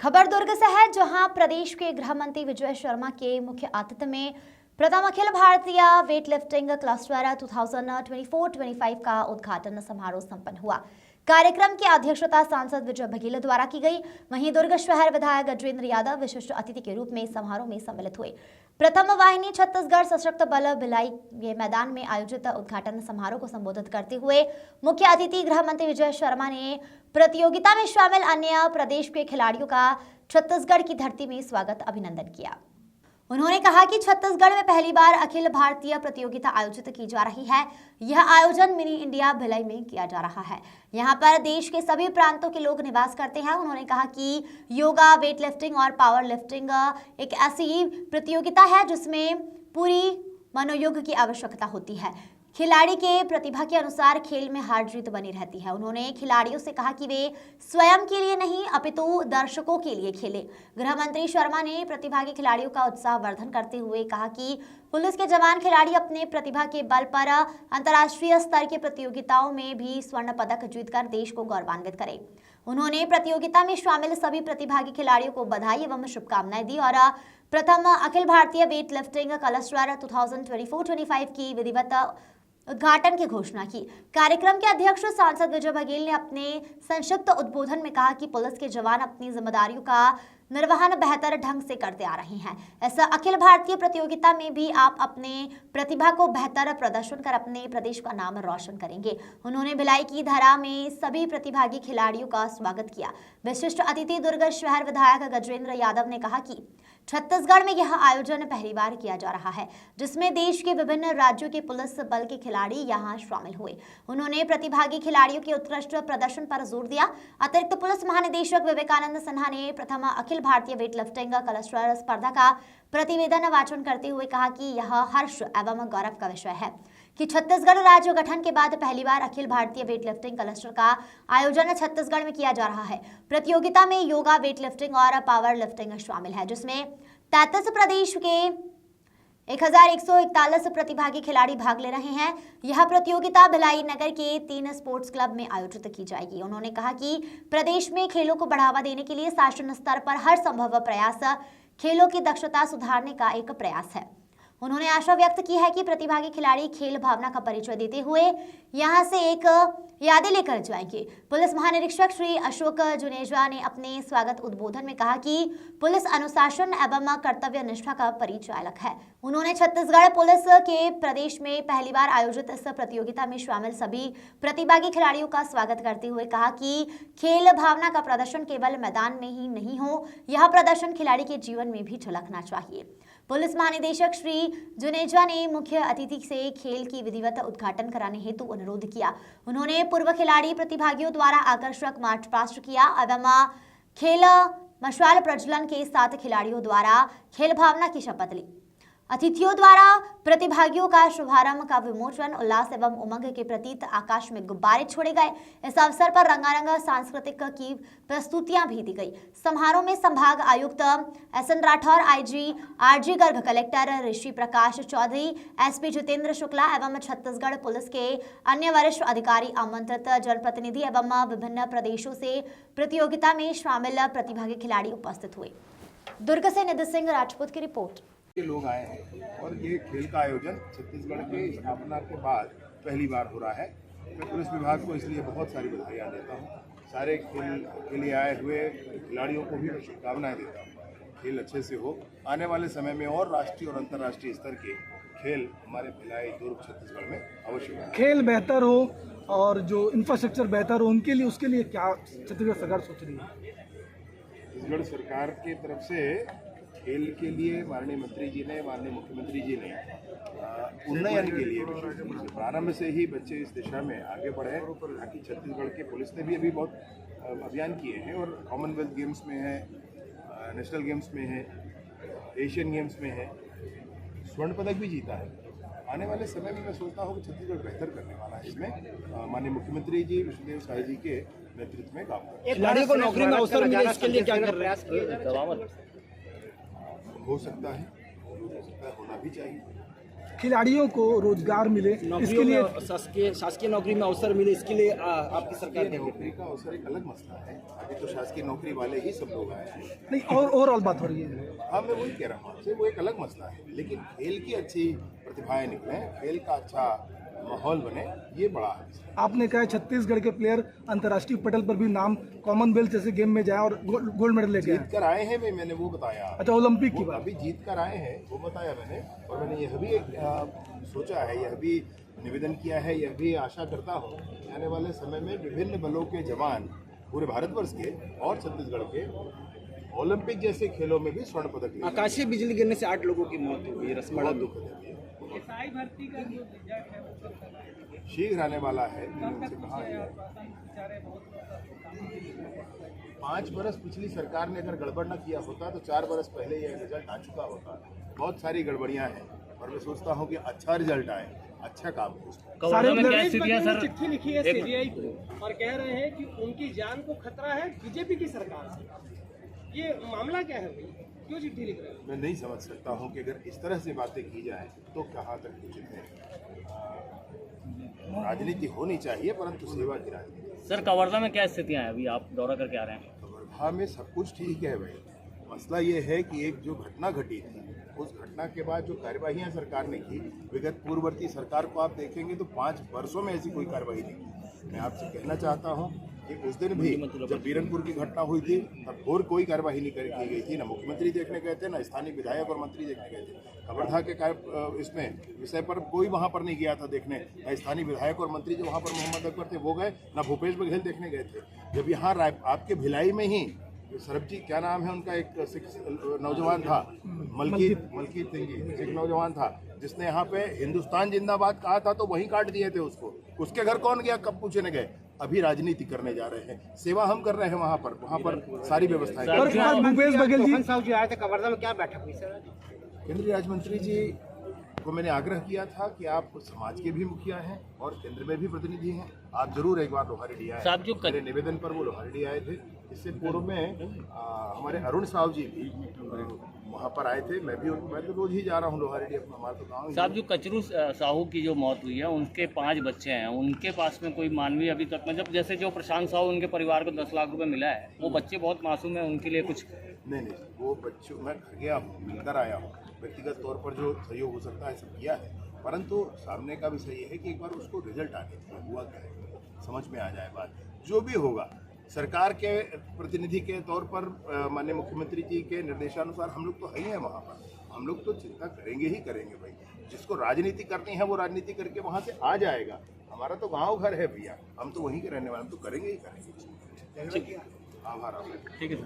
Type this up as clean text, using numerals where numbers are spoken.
खबर दुर्ग से है, जहां प्रदेश के गृह मंत्री विजय शर्मा के मुख्य आतिथ्य में प्रथम Akhil Bharatiya weight lifting cluster 2024-25 का उद्घाटन समारोह संपन्न हुआ। कार्यक्रम की अध्यक्षता सांसद विजय बघेल द्वारा की गई। वहीं दुर्ग शहर विधायक गजेंद्र यादव विशिष्ट अतिथि के रूप में समारोह में सम्मिलित हुए। प्रथम वाहिनी छत्तीसगढ़ सशक्त बल भिलाई के मैदान में आयोजित उद्घाटन समारोह को संबोधित करते हुए मुख्य अतिथि गृह मंत्री विजय शर्मा ने प्रतियोगिता में शामिल अन्य प्रदेश के खिलाड़ियों का छत्तीसगढ़ की धरती में स्वागत अभिनंदन किया। उन्होंने कहा कि छत्तीसगढ़ में पहली बार अखिल भारतीय प्रतियोगिता आयोजित की जा रही है। यह आयोजन मिनी इंडिया भिलाई में किया जा रहा है। यहां पर देश के सभी प्रांतों के लोग निवास करते हैं। उन्होंने कहा कि योगा, वेट लिफ्टिंग और पावर लिफ्टिंग एक ऐसी प्रतियोगिता है जिसमें पूरी मनोयोग की आवश्यकता होती है। खिलाड़ी के प्रतिभा के अनुसार खेल में हार जीत बनी रहती है। उन्होंने खिलाड़ियों से कहा कि वे स्वयं के लिए नहीं अपितु दर्शकों के लिए खेलें। गृह मंत्री शर्मा ने प्रतिभागी खिलाड़ियों का उत्साह वर्धन करते हुए कहा कि पुलिस के जवान खिलाड़ी अपने प्रतिभा के बल पर अंतर्राष्ट्रीय स्तर की प्रतियोगिताओं में भी स्वर्ण पदक जीतकर देश को गौरवान्वित करें। उन्होंने प्रतियोगिता में शामिल सभी प्रतिभागी खिलाड़ियों को बधाई एवं शुभकामनाएं दी और प्रथम Akhil Bharatiya weight lifting cluster 2024-25 की विधिवत उद्घाटन की घोषणा की। कार्यक्रम के अध्यक्ष सांसद विजय बघेल ने अपने संक्षिप्त उद्बोधन में कहा कि पुलिस के जवान अपनी जिम्मेदारियों का निर्वहन बेहतर ढंग से करते आ रहे हैं। ऐसा अखिल भारतीय प्रतियोगिता में भी आप अपने प्रतिभा को बेहतर प्रदर्शन कर अपने प्रदेश का नाम रोशन करेंगे। उन्होंने भिलाई की धरा में सभी प्रतिभागी खिलाड़ियों का स्वागत किया। विशिष्ट अतिथि दुर्ग शहर विधायक गजेंद्र यादव ने कहा कि छत्तीसगढ़ में यह आयोजन पहली बार किया जा रहा है, जिसमें देश के विभिन्न राज्यों के पुलिस बल के खिलाड़ी यहां शामिल हुए। उन्होंने प्रतिभागी खिलाड़ियों के उत्कृष्ट प्रदर्शन पर जोर दिया। अतिरिक्त पुलिस महानिदेशक विवेकानंद सिन्हा ने प्रथम Akhil Bharatiya weight lifting cluster स्पर्धा का प्रतिवेदन वाचन करते हुए कहा कि यह हर्ष एवं गौरव का विषय है कि छत्तीसगढ़ राज्य गठन के बाद पहली बार Akhil Bharatiya weight lifting cluster का आयोजन छत्तीसगढ़ में किया जा रहा है। प्रतियोगिता में योगा, वेट लिफ्टिंग और पावर लिफ्टिंग शामिल है, जिसमें 33 प्रदेश के 1141 प्रतिभागी खिलाड़ी भाग ले रहे हैं। यह प्रतियोगिता भिलाई नगर के 3 स्पोर्ट्स क्लब में आयोजित की जाएगी। उन्होंने कहा कि प्रदेश में खेलों को बढ़ावा देने के लिए शासन स्तर पर हर संभव प्रयास खेलों की दक्षता सुधारने का एक प्रयास है। उन्होंने आशा व्यक्त की है कि प्रतिभागी खिलाड़ी खेल भावना का परिचय देते हुए यहां से एक यादें लेकर जाएंगे। पुलिस महानिरीक्षक श्री अशोक जुनेजा ने अपने स्वागत उद्बोधन में कहा कि पुलिस अनुशासन एवं कर्तव्य निष्ठा का परिचालक है। उन्होंने छत्तीसगढ़ पुलिस के प्रदेश में पहली बार आयोजित इस प्रतियोगिता में शामिल सभी प्रतिभागी खिलाड़ियों का स्वागत करते हुए कहा कि खेल भावना का प्रदर्शन केवल मैदान में ही नहीं हो, यह प्रदर्शन खिलाड़ी के जीवन में भी झलकना चाहिए। पुलिस महानिदेशक श्री जुनेजा ने मुख्य अतिथि से खेल की विधिवत उद्घाटन कराने हेतु अनुरोध किया। उन्होंने पूर्व खिलाड़ी प्रतिभागियों द्वारा आकर्षक मार्च पास्ट किया एवं खेल मशाल प्रज्वलन के साथ खिलाड़ियों द्वारा खेल भावना की शपथ ली। अतिथियों द्वारा प्रतिभागियों का शुभारंभ का विमोचन, उल्लास एवं उमंग के प्रतीक आकाश में गुब्बारे छोड़े गए। इस अवसर पर रंगारंग सांस्कृतिक की प्रस्तुतियां भी दी गई। समारोह में संभाग आयुक्त S N. Rathore, IG RG Garg, collector Rishi Prakash Chaudhary, SP Jitendra Shukla एवं छत्तीसगढ़ पुलिस के अन्य वरिष्ठ अधिकारी, आमंत्रित जनप्रतिनिधि एवं विभिन्न प्रदेशों से प्रतियोगिता में शामिल प्रतिभागी खिलाड़ी उपस्थित हुए। दुर्ग से निधि सिंह राजपूत की रिपोर्ट। के लोग आए हैं और ये खेल का आयोजन छत्तीसगढ़ के स्थापना के बाद पहली बार हो रहा है। मैं पुलिस विभाग को इसलिए बहुत सारी बधाइयाँ देता हूँ। सारे खेल के लिए आए हुए खिलाड़ियों को भी शुभकामनाएं देता हूँ। खेल अच्छे से हो, आने वाले समय में और राष्ट्रीय और अंतर्राष्ट्रीय स्तर के खेल हमारे भिलाई, दुर्ग, छत्तीसगढ़ में अवश्य होगा। खेल बेहतर हो और जो इंफ्रास्ट्रक्चर बेहतर हो, उनके लिए उसके लिए क्या छत्तीसगढ़ सरकार सोच रही है? छत्तीसगढ़ सरकार की तरफ से खेल के लिए माननीय मंत्री जी ने, माननीय मुख्यमंत्री जी ने उन्नयन के लिए प्रारंभ से ही बच्चे इस दिशा में आगे बढ़े, ताकि छत्तीसगढ़ के पुलिस ने भी अभी बहुत अभियान किए हैं और कॉमनवेल्थ गेम्स में है, नेशनल गेम्स में है, एशियन गेम्स में है, स्वर्ण पदक भी जीता है। आने वाले समय में मैं सोचता हूँ कि छत्तीसगढ़ बेहतर करने वाला है। इसमें माननीय मुख्यमंत्री जी विष्णुदेव साय जी के नेतृत्व में काम कर खिलाड़ियों को नौकरी में अवसर मिले, इसके लिए क्या कर रहे हैं? हो सकता है, होना भी चाहिए। खिलाड़ियों को रोजगार मिले, इसके लिए शासकीय नौकरी में अवसर मिले, इसके लिए आपकी सरकार क्या नौकरी का अवसर एक अलग मसला है। अभी तो शासकीय नौकरी वाले ही सब लोग आए हैं। नहीं, और ओवरऑल बात हो रही है। हाँ, मैं वही कह रहा हूँ आपसे, वो एक अलग मसला है। लेकिन खेल की अच्छी प्रतिभाएं निकले, खेल का अच्छा माहौल बने, ये बड़ा है। आपने कहा छत्तीसगढ़ के प्लेयर अंतर्राष्ट्रीय पटल पर भी नाम कॉमनवेल्थ जैसे गेम में जाए और गोल्ड मेडल लेके आए। जीत कर आए हैं भी, मैंने वो बताया। अच्छा, ओलंपिक की बात। अभी जीत कर आए हैं वो बताया मैंने, और मैंने यह भी एक सोचा है, यह भी निवेदन किया है, यह भी आशा करता हूँ आने वाले समय में विभिन्न बलों के जवान पूरे भारतवर्ष के और छत्तीसगढ़ के ओलंपिक जैसे खेलों में भी स्वर्ण पदक लेंगे। आकाशीय बिजली गिरने से 8 लोगों की मौत हो गई, रसमाड़ा बड़ा दुख है। शीघ्र आने वाला है, उनसे कहा है। 5 बरस पिछली सरकार ने अगर गड़बड़ न किया होता तो 4 बरस पहले यह रिजल्ट आ चुका होता। बहुत सारी गड़बड़ियां हैं, और मैं सोचता हूं कि अच्छा रिजल्ट आए, अच्छा काम हो। कवर्धा में क्या स्थितियां सर? चिट्ठी लिखी है सीबीआई को और कह रहे हैं कि उनकी जान को खतरा है बीजेपी की सरकार से। ये मामला क्या है भाई, क्यों चिट्ठी लिख रहे हैं? मैं नहीं समझ सकता हूं कि अगर इस तरह से बातें की जाए तो कहाँ तक उचित है। राजनीति होनी चाहिए, परंतु सेवा की राजनीति। सर, कवर्धा में क्या स्थितियां हैं? अभी आप दौरा करके आ रहे हैं। कवर्धा में सब कुछ ठीक है भाई। मसला ये है कि एक जो घटना घटी थी, उस घटना के बाद जो कार्यवाहियां सरकार ने की, विगत पूर्ववर्ती सरकार को आप देखेंगे तो 5 वर्षों में ऐसी कोई कार्रवाई नहीं की। मैं आपसे कहना चाहता हूं कि उस दिन भी जब बीरनपुर की घटना हुई थी, तब और कोई कार्यवाही नहीं की गई थी। ना मुख्यमंत्री देखने गए थे, ना स्थानीय विधायक और मंत्री देखने गए थे। कवर्धा के इसमें विषय पर कोई वहां पर नहीं गया था देखने। ना स्थानीय विधायक और मंत्री जो वहां पर मोहम्मद अकबर थे वो गए, ना भूपेश बघेल देखने गए थे। जब यहाँ आपके भिलाई में ही सरबजीत, क्या नाम है उनका, एक नौजवान था, मलकीत सिंह जी, एक नौजवान था जिसने यहाँ पे हिंदुस्तान जिंदाबाद कहा था, तो वहीं काट दिए थे उसको। उसके घर कौन गया, कब पूछने गए? अभी राजनीति करने जा रहे हैं, सेवा हम कर रहे हैं वहाँ पर सारी व्यवस्थाएं। भूपेश बघेल जी जो आए थे कवर्धा में, क्या बैठक हुई सर? केंद्रीय राज्य मंत्री जी को मैंने आग्रह किया था कि आप समाज के भी मुखिया हैं और केंद्र में भी प्रतिनिधि हैं, आप जरूर एक बार लोहारेड्डी आए। मेरे निवेदन पर वो लोहारेड्डी आए थे। इससे पूर्व में हमारे अरुण साहु जी भी वहाँ पर आए थे। मैं तो रोज ही जा रहा हूँ लोहारेड्डी, अपना हमारा तो गाँव। साहब, जो कचरू साहू की जो मौत हुई है, उनके 5 बच्चे हैं, उनके पास में कोई मानवीय अभी तक, मतलब जैसे जो प्रशांत साहू, उनके परिवार को 10 लाख रुपए मिला है, वो बच्चे बहुत मासूम है, उनके लिए कुछ नहीं, वो बच्चों, मैं घर गया हूँ, मिलकर आया हूँ, व्यक्तिगत तौर पर जो सहयोग हो सकता है सब किया है, परंतु सामने का विषय ये है कि एक बार उसको रिजल्ट आने दो, हुआ क्या है समझ में आ जाए बात। जो भी होगा सरकार के प्रतिनिधि के तौर पर माननीय मुख्यमंत्री जी के निर्देशानुसार हम लोग तो है ही हैं वहाँ पर, हम लोग तो चिंता करेंगे ही करेंगे भाई। जिसको राजनीति करनी है वो राजनीति करके वहाँ से आ जाएगा। हमारा तो गाँव घर है भैया, हम तो वहीं के रहने वाले, हम तो करेंगे ही करेंगे। आभार। ठीक है।